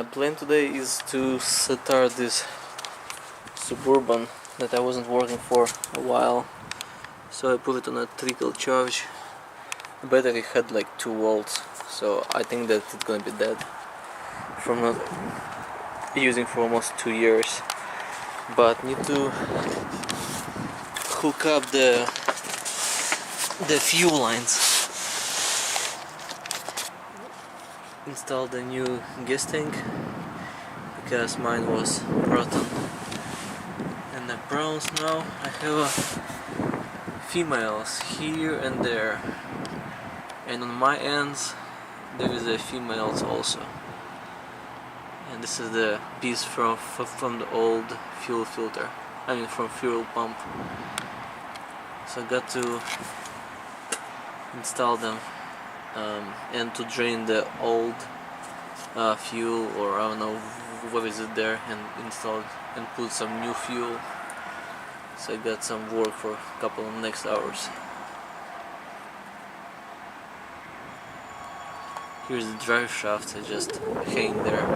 My plan today is to start this Suburban that I wasn't working for a while, so I put it on a trickle charge. The battery had like 2 volts, so I think that it's gonna be dead from not using for almost 2 years. But need to hook up the fuel lines, install the new gas tank because mine was rotten, and the bronze. Now I have females here and there, and on my ends there is a females also, and this is the piece from the old fuel filter, from fuel pump. So I got to install them and to drain the old fuel, or I don't know what is it there, and install it and put some new fuel. So I got some work for a couple of next hours. Here's the drive shaft, I just hang there.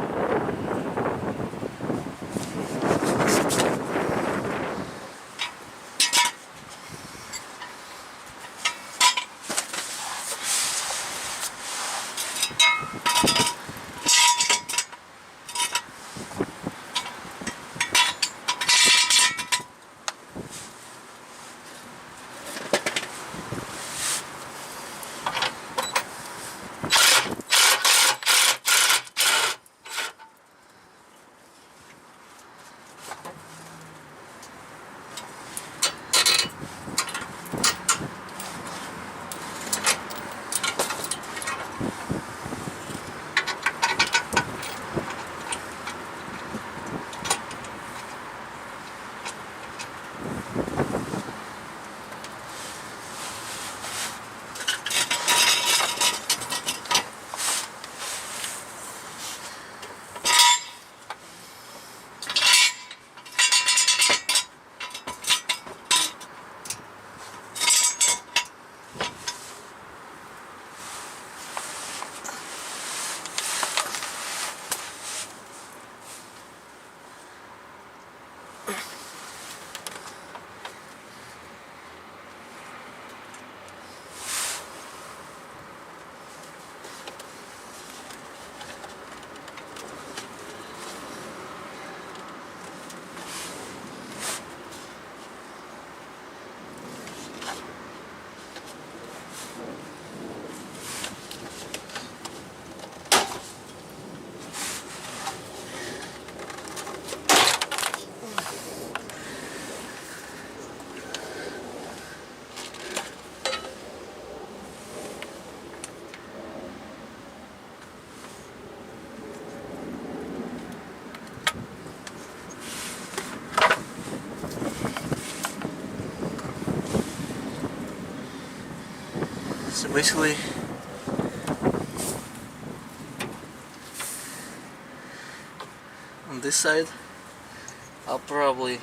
So basically, on this side I'll probably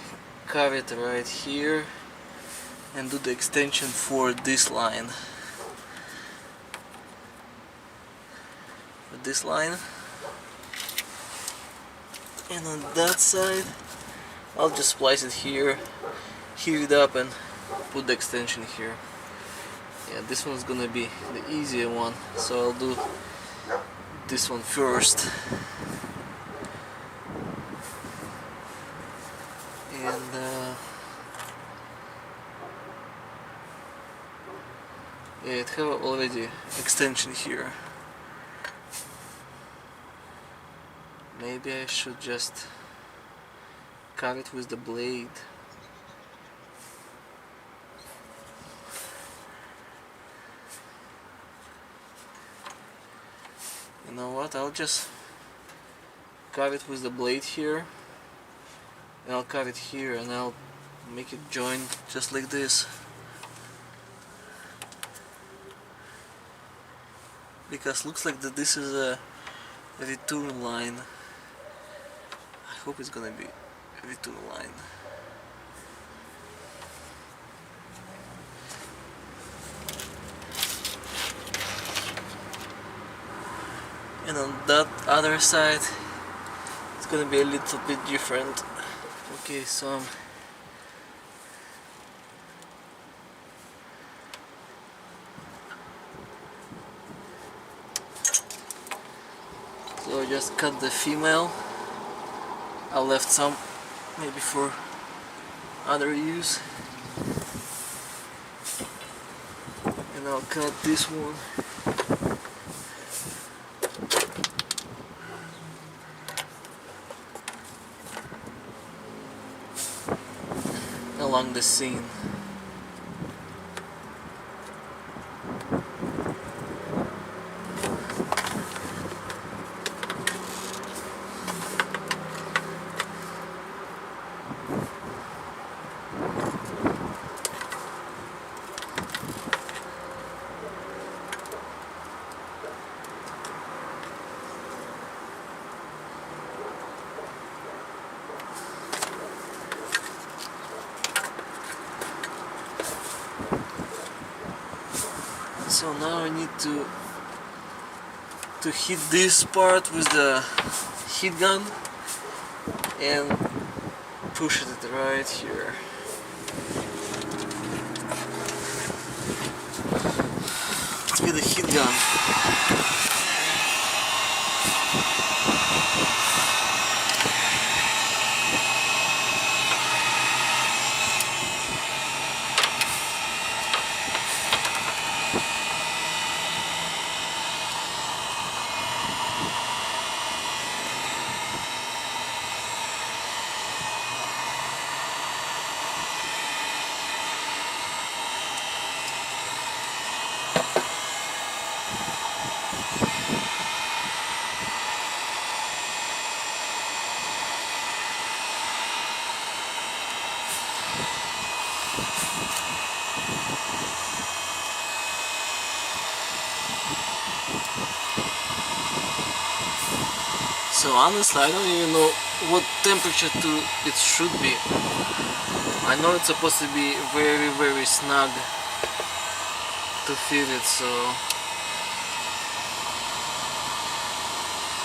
carve it right here and do the extension for this line. And on that side I'll just splice it here, heat it up, and put the extension here. Yeah, this one's gonna be the easier one, so I'll do this one first. And yeah, it have already extension here. Maybe I should just cut it with the blade. You know what, I'll just cut it with the blade here, and I'll cut it here, and I'll make it join just like this, because looks like that this is a return line. I hope it's gonna be a return line. And on that other side gonna be a little bit different. Okay, so I just cut the female. I left some maybe for other use, and I'll cut this one. Along the seam. So now I need to hit this part with the heat gun and push it right here. With the heat gun. So honestly, I don't even know what temperature it should be. I know it's supposed to be very snug to fit it, so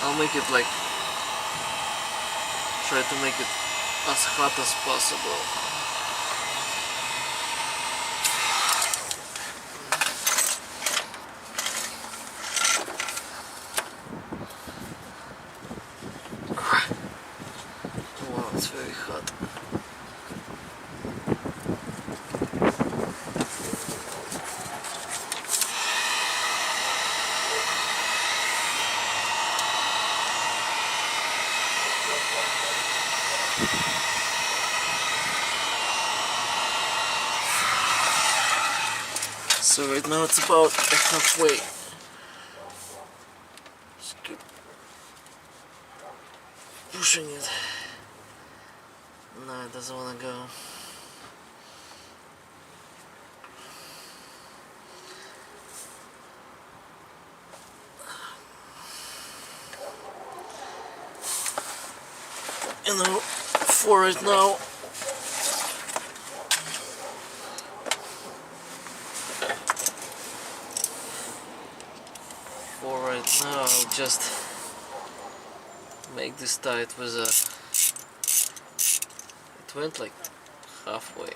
I'll make it like, try to make it as hot as possible. Wow, it's very hot. So right now it's about halfway. Just keep pushing it. No, it doesn't want to go. You know, for right now, I'll just make this tight with a, it went like halfway.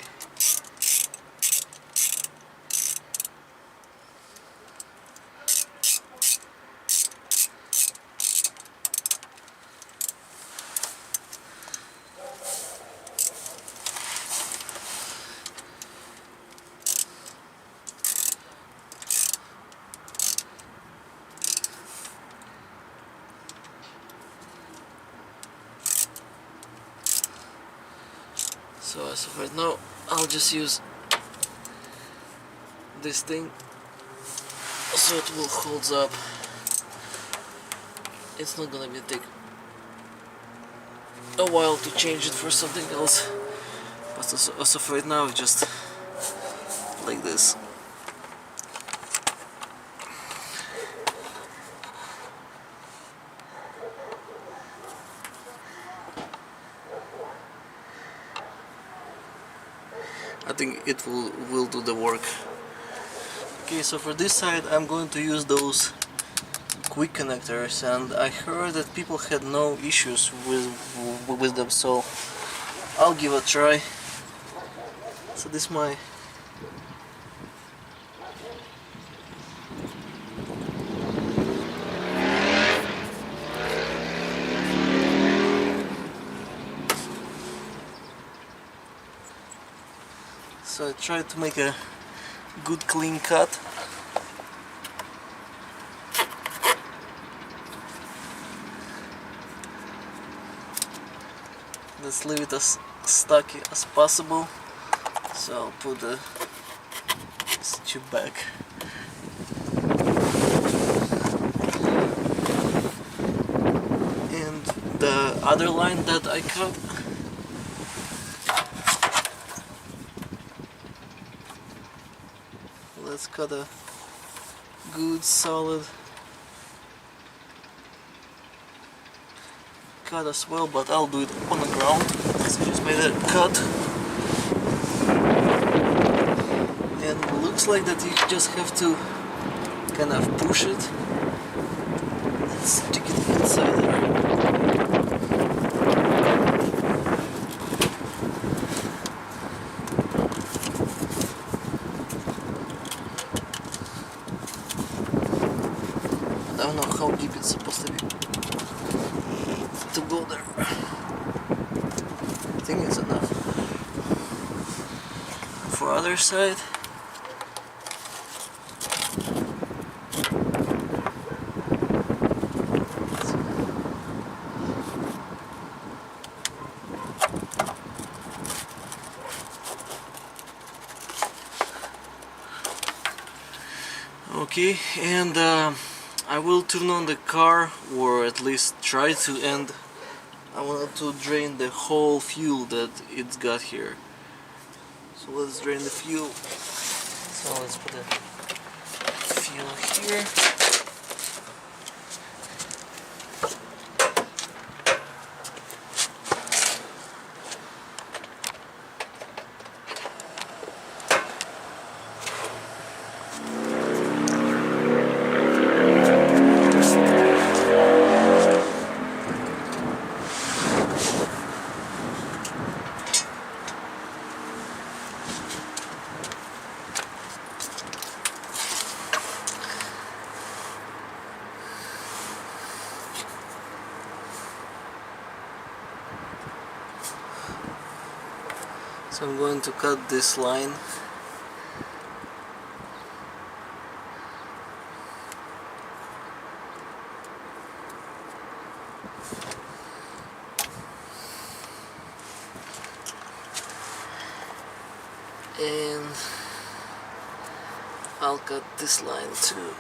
So as of right now, I'll just use this thing so it will hold up. It's not gonna be take a while to change it for something else, but as of right now, just like this. I think it will do the work. Okay, so for this side I'm going to use those quick connectors, and I heard that people had no issues with them, so I'll give it a try. So this is my so I tried to make a good clean cut. Let's leave it as stuck as possible. So I'll put the tube back. And the other line that I cut, let's cut a good solid cut as well, but I'll do it on the ground. So I just made a cut, and it looks like that you just have to kind of push it. Let's stick it inside there. I don't know how deep it's supposed to be to go there. I think it's enough. For other side, okay, and I will turn on the car, or at least try to, and I wanted to drain the whole fuel that it's got here. So let's drain the fuel. So let's put the fuel here. So I'm going to cut this line. And I'll cut this line too.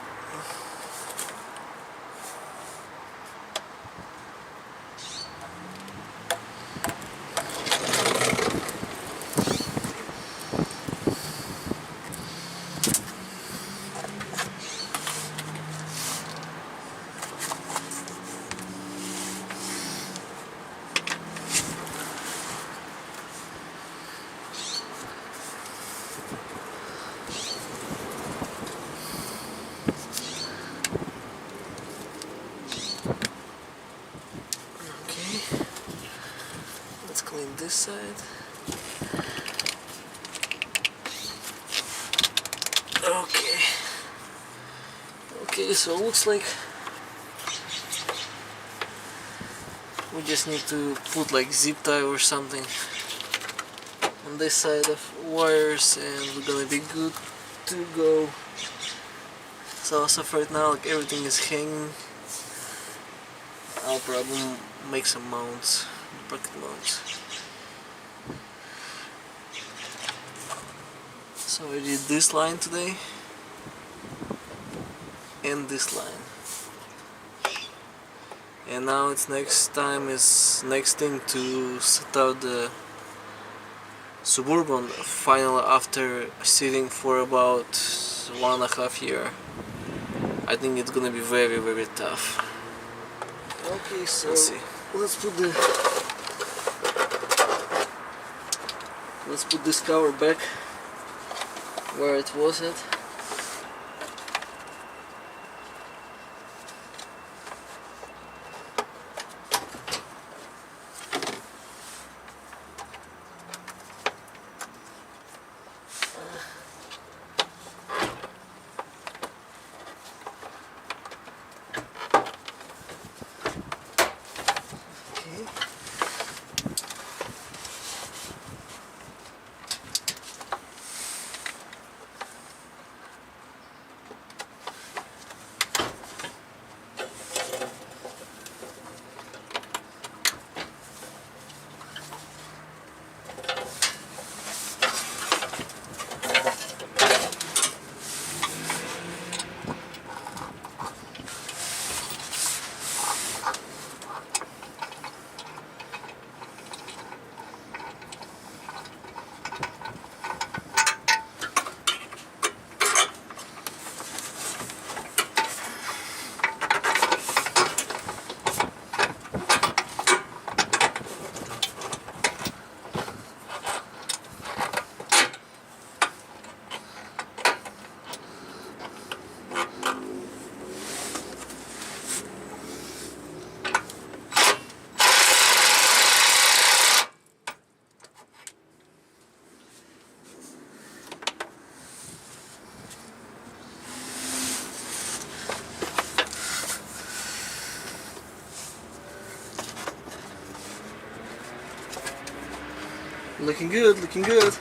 Clean this side. Okay, so it looks like we just need to put like zip tie or something on this side of wires, and we're gonna be good to go. So as of right now, like, everything is hanging. I'll probably make some mounts, bracket mounts. So I did this line today and this line, and now it's next thing to set out the Suburban final after sitting for about 1.5 years. I think it's gonna be very, very tough. Okay, so let's put this cover back where it was at. looking good, looking good.